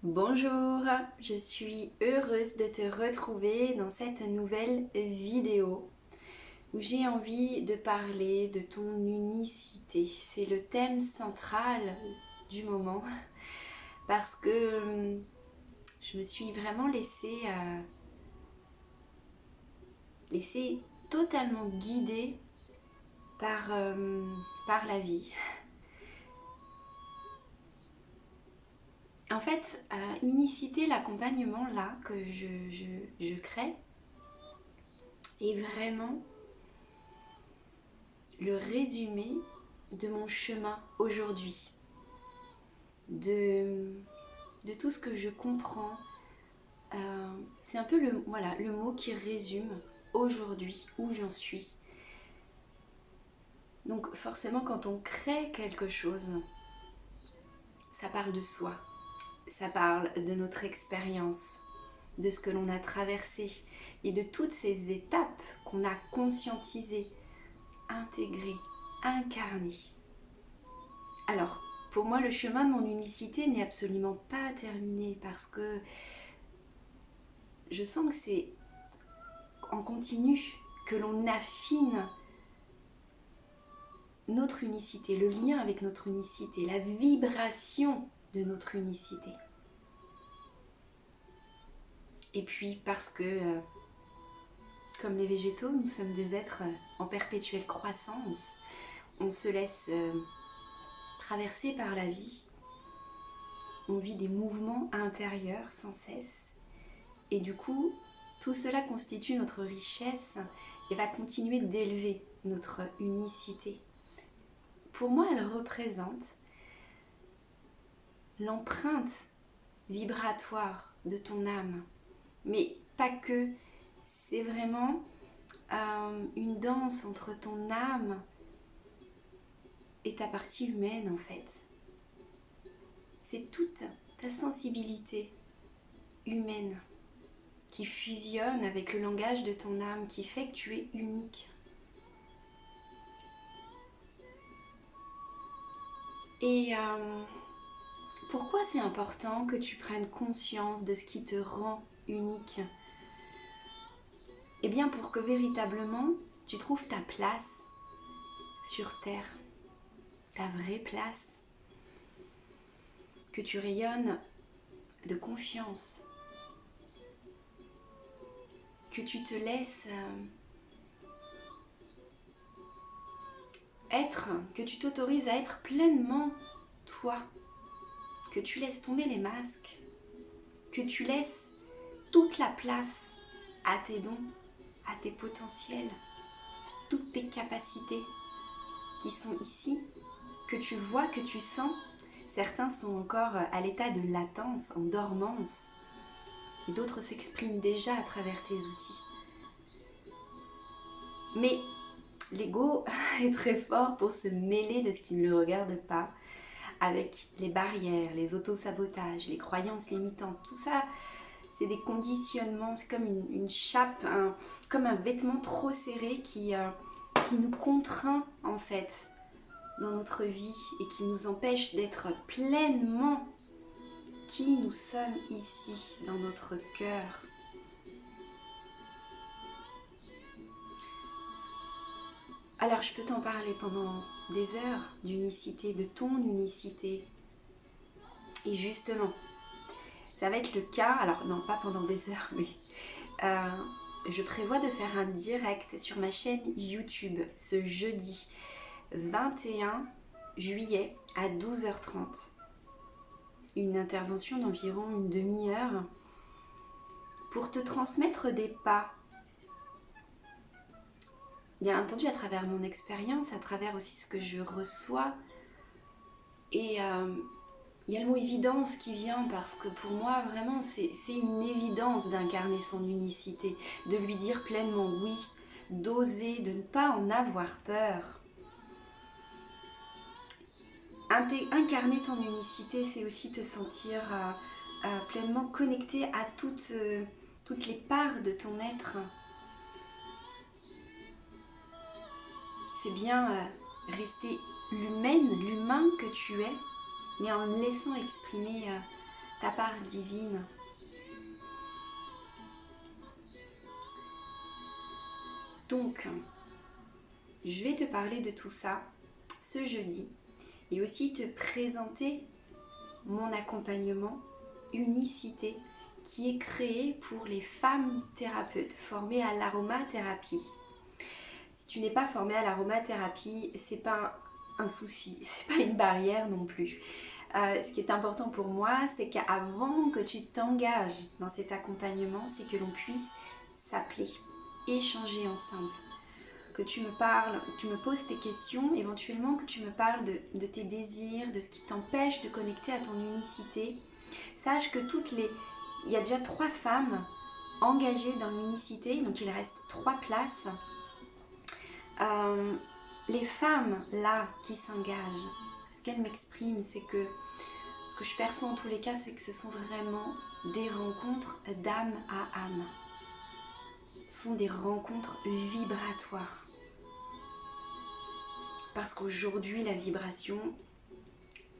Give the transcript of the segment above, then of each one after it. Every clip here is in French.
Bonjour, je suis heureuse de te retrouver dans cette nouvelle vidéo où j'ai envie de parler de ton unicité. C'est le thème central du moment parce que je me suis vraiment laissée totalement guidée par la vie. En fait, unicité, l'accompagnement là que je crée est vraiment le résumé de mon chemin aujourd'hui, de, de tout ce que je comprends. C'est un peu le mot qui résume aujourd'hui où j'en suis. Donc forcément quand on crée quelque chose, ça parle de soi, ça parle de notre expérience, de ce que l'on a traversé et de toutes ces étapes qu'on a conscientisées, intégrées, incarnées. Alors, pour moi, le chemin de mon unicité n'est absolument pas terminé parce que je sens que c'est en continu que l'on affine notre unicité, le lien avec notre unicité, la vibration de notre unicité. Et puis parce que, comme les végétaux, nous sommes des êtres en perpétuelle croissance, on se laisse traverser par la vie, on vit des mouvements intérieurs sans cesse, et du coup, tout cela constitue notre richesse et va continuer d'élever notre unicité. Pour moi, elle représente l'empreinte vibratoire de ton âme. Mais pas que, c'est vraiment une danse entre ton âme et ta partie humaine en fait. C'est toute ta sensibilité humaine qui fusionne avec le langage de ton âme, qui fait que tu es unique. Et pourquoi c'est important que tu prennes conscience de ce qui te rend unique? Eh bien pour que véritablement tu trouves ta place sur Terre, ta vraie place, que tu rayonnes de confiance, que tu te laisses être, que tu t'autorises à être pleinement toi, que tu laisses tomber les masques, que tu laisses toute la place à tes dons, à tes potentiels, toutes tes capacités qui sont ici, que tu vois, que tu sens. Certains sont encore à l'état de latence, en dormance, et d'autres s'expriment déjà à travers tes outils. Mais l'ego est très fort pour se mêler de ce qui ne le regarde pas, avec les barrières, les autosabotages, les croyances limitantes, tout ça, c'est des conditionnements, c'est comme une chape, comme un vêtement trop serré qui nous contraint en fait dans notre vie et qui nous empêche d'être pleinement qui nous sommes ici dans notre cœur. Alors je peux t'en parler pendant des heures d'unicité, de ton unicité. Et justement, ça va être le cas, alors non pas pendant des heures, mais je prévois de faire un direct sur ma chaîne YouTube ce jeudi 21 juillet à 12h30. Une intervention d'environ une demi-heure pour te transmettre des pas. Bien entendu à travers mon expérience, à travers aussi ce que je reçois. Et il y a le mot évidence qui vient parce que pour moi vraiment c'est une évidence d'incarner son unicité, de lui dire pleinement oui, d'oser, de ne pas en avoir peur. Incarner ton unicité, c'est aussi te sentir pleinement connecté à toutes les parts de ton être. C'est bien rester l'humain que tu es, mais en laissant exprimer ta part divine. Donc, je vais te parler de tout ça ce jeudi et aussi te présenter mon accompagnement Unicité qui est créé pour les femmes thérapeutes formées à l'aromathérapie. Si tu n'es pas formée à l'aromathérapie, c'est pas un souci, c'est pas une barrière non plus. Ce qui est important pour moi, c'est qu'avant que tu t'engages dans cet accompagnement, c'est que l'on puisse s'appeler, échanger ensemble. Que tu me parles, tu me poses tes questions, éventuellement que tu me parles de tes désirs, de ce qui t'empêche de connecter à ton unicité. Sache que il y a déjà 3 femmes engagées dans l'unicité, donc il reste 3 places. Les femmes là qui s'engagent, ce qu'elles m'expriment, c'est que ce que je perçois en tous les cas, c'est que ce sont vraiment des rencontres d'âme à âme. Ce sont des rencontres vibratoires. Parce qu'aujourd'hui, la vibration,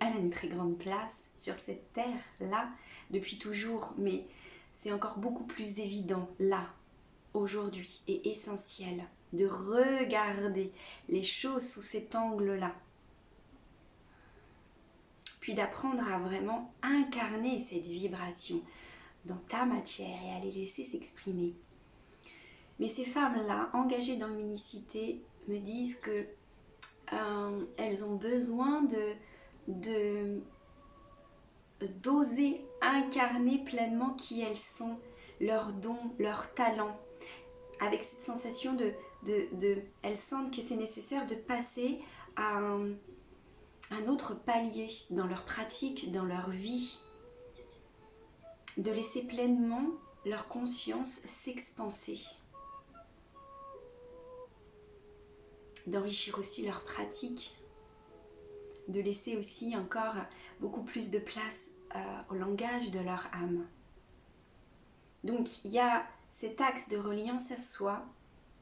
elle a une très grande place sur cette terre-là, depuis toujours, mais c'est encore beaucoup plus évident là, aujourd'hui, et essentiel de regarder les choses sous cet angle-là. Puis d'apprendre à vraiment incarner cette vibration dans ta matière et à les laisser s'exprimer. Mais ces femmes-là, engagées dans l'unicité, me disent que elles ont besoin d'oser incarner pleinement qui elles sont, leurs dons, leurs talents, avec cette sensation elles sentent que c'est nécessaire de passer à un autre palier dans leur pratique, dans leur vie, de laisser pleinement leur conscience s'expanser, d'enrichir aussi leur pratique, de laisser aussi encore beaucoup plus de place au langage de leur âme. Donc il y a cet axe de reliance à soi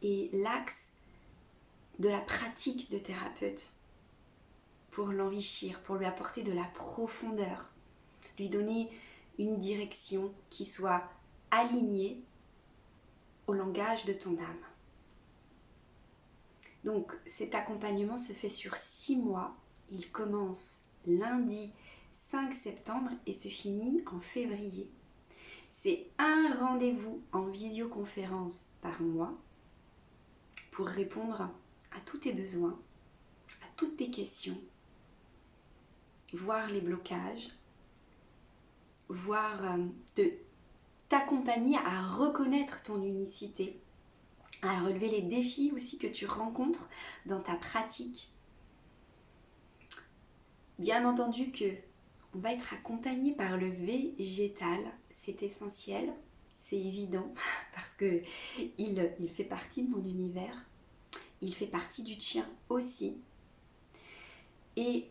et l'axe de la pratique de thérapeute pour l'enrichir, pour lui apporter de la profondeur, lui donner une direction qui soit alignée au langage de ton âme. Donc cet accompagnement se fait sur 6 mois. Il commence lundi 5 septembre et se finit en février. C'est un rendez-vous en visioconférence par mois pour répondre à tous tes besoins, à toutes tes questions, voir les blocages, de t'accompagner à reconnaître ton unicité, à relever les défis aussi que tu rencontres dans ta pratique. Bien entendu que on va être accompagné par le végétal, c'est essentiel, c'est évident parce que il fait partie de mon univers, il fait partie du tien aussi. Et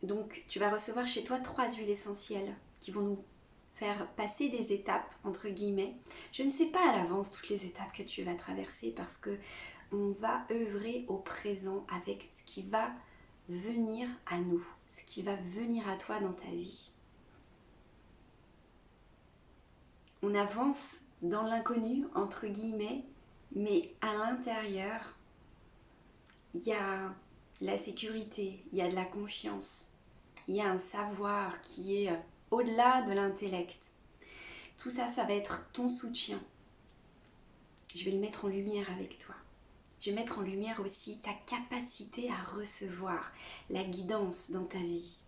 donc tu vas recevoir chez toi 3 huiles essentielles qui vont nous faire passer des étapes entre guillemets. Je ne sais pas à l'avance toutes les étapes que tu vas traverser parce que on va œuvrer au présent avec ce qui va venir à nous, ce qui va venir à toi dans ta vie. On avance dans l'inconnu entre guillemets, mais à l'intérieur il y a la sécurité, il y a de la confiance, il y a un savoir qui est au-delà de l'intellect. Tout ça, ça va être ton soutien. Je vais le mettre en lumière avec toi. Je vais mettre en lumière aussi ta capacité à recevoir la guidance dans ta vie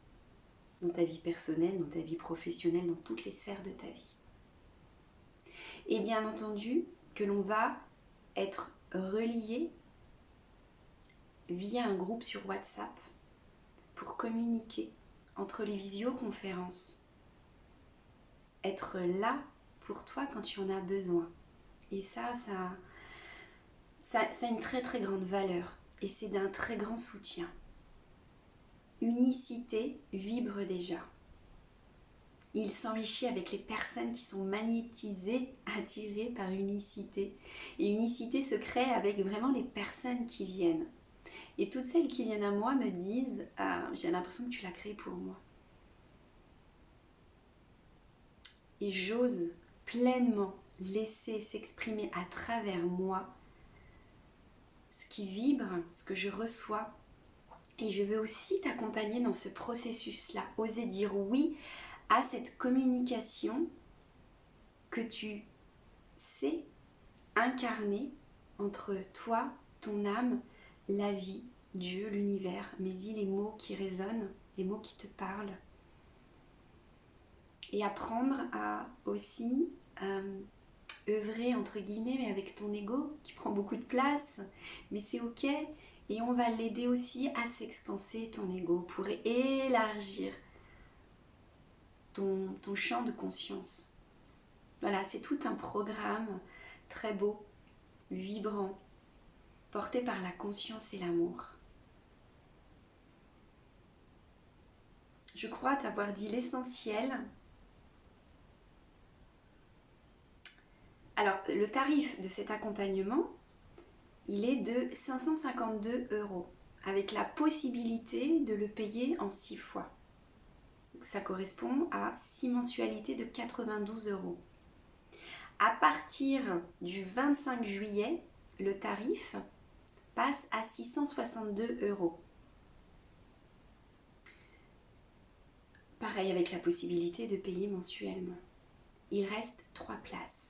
personnelle, dans ta vie professionnelle, dans toutes les sphères de ta vie. Et bien entendu que l'on va être relié via un groupe sur WhatsApp pour communiquer entre les visioconférences. Être là pour toi quand tu en as besoin. Et ça a une très très grande valeur et c'est d'un très grand soutien. Unicité vibre déjà. Il s'enrichit avec les personnes qui sont magnétisées, attirées par unicité. Et unicité se crée avec vraiment les personnes qui viennent. Et toutes celles qui viennent à moi me disent j'ai l'impression que tu l'as créé pour moi. et j'ose pleinement laisser s'exprimer à travers moi ce qui vibre, ce que je reçois. Et je veux aussi t'accompagner dans ce processus-là, oser dire oui à cette communication que tu sais incarner entre toi, ton âme, la vie, Dieu, l'univers, mais les mots qui résonnent, les mots qui te parlent. Et apprendre à aussi œuvrer entre guillemets, mais avec ton ego qui prend beaucoup de place, mais c'est ok. Et on va l'aider aussi à s'expanser ton ego pour élargir ton champ de conscience. Voilà, c'est tout un programme très beau, vibrant, porté par la conscience et l'amour. Je crois t'avoir dit l'essentiel. Alors, le tarif de cet accompagnement, il est de 552 €, avec la possibilité de le payer en 6 fois. Donc, ça correspond à 6 mensualités de 92 €. À partir du 25 juillet, le tarif passe à 662 €. Pareil avec la possibilité de payer mensuellement. Il reste 3 places.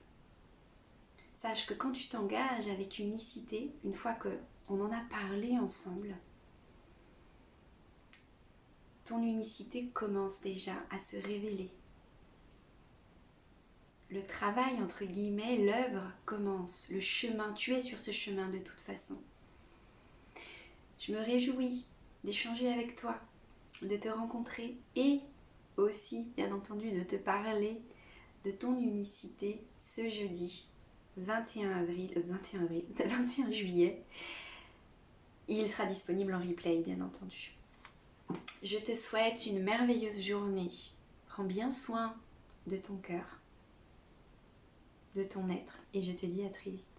Sache que quand tu t'engages avec unicité, une fois qu'on en a parlé ensemble, ton unicité commence déjà à se révéler. Le travail, entre guillemets, l'œuvre commence, le chemin, tu es sur ce chemin de toute façon. Je me réjouis d'échanger avec toi, de te rencontrer et aussi, bien entendu, de te parler de ton unicité ce jeudi 21 juillet. Il sera disponible en replay, bien entendu. Je te souhaite une merveilleuse journée. Prends bien soin de ton cœur, de ton être, et je te dis à très vite.